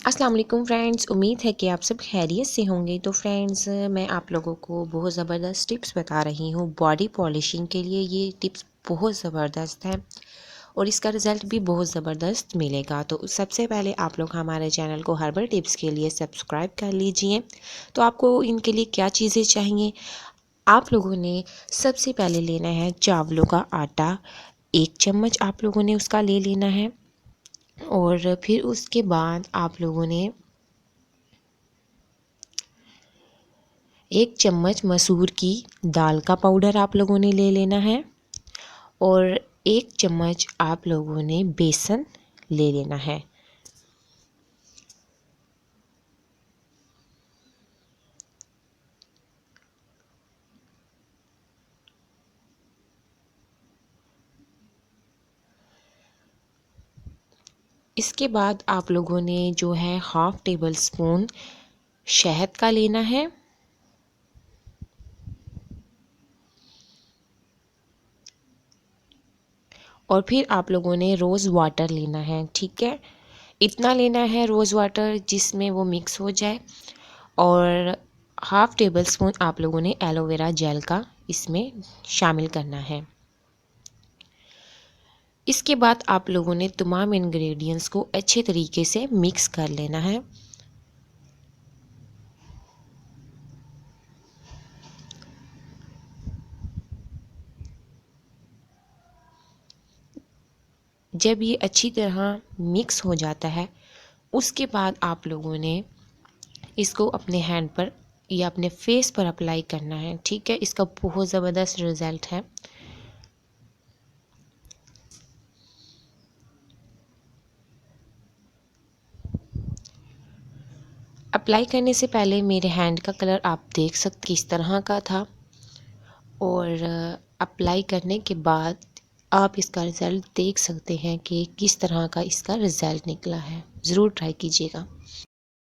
अस्सलाम वालेकुम फ्रेंड्स, उम्मीद है कि आप सब खैरियत से होंगे। तो फ्रेंड्स, मैं आप लोगों को बहुत ज़बरदस्त टिप्स बता रही हूँ बॉडी पॉलिशिंग के लिए। ये टिप्स बहुत ज़बरदस्त हैं और इसका रिज़ल्ट भी बहुत ज़बरदस्त मिलेगा। तो सबसे पहले आप लोग हमारे चैनल को हर्बल टिप्स के लिए सब्सक्राइब कर लीजिए। तो आपको इनके लिए क्या चीज़ें चाहिए, आप लोगों ने सबसे पहले लेना है चावलों का आटा। 1 चम्मच आप लोगों ने उसका ले लेना है। और फिर उसके बाद आप लोगों ने 1 चम्मच मसूर की दाल का पाउडर आप लोगों ने ले लेना है। और 1 चम्मच आप लोगों ने बेसन ले लेना है। इसके बाद आप लोगों ने जो है 1/2 टेबल स्पून शहद का लेना है। और फिर आप लोगों ने रोज़ वाटर लेना है। ठीक है, इतना लेना है रोज़ वाटर जिसमें वो मिक्स हो जाए। और 1/2 टेबल स्पून आप लोगों ने एलोवेरा जेल का इसमें शामिल करना है। इसके बाद आप लोगों ने तमाम इंग्रेडिएंट्स को अच्छे तरीके से मिक्स कर लेना है। जब ये अच्छी तरह मिक्स हो जाता है, उसके बाद आप लोगों ने इसको अपने हैंड पर या अपने फेस पर अप्लाई करना है। ठीक है, इसका बहुत ज़बरदस्त रिज़ल्ट है। अप्लाई करने से पहले मेरे हैंड का कलर आप देख सकते किस तरह का था। और अप्लाई करने के बाद आप इसका रिज़ल्ट देख सकते हैं कि किस तरह का इसका रिज़ल्ट निकला है। ज़रूर ट्राई कीजिएगा।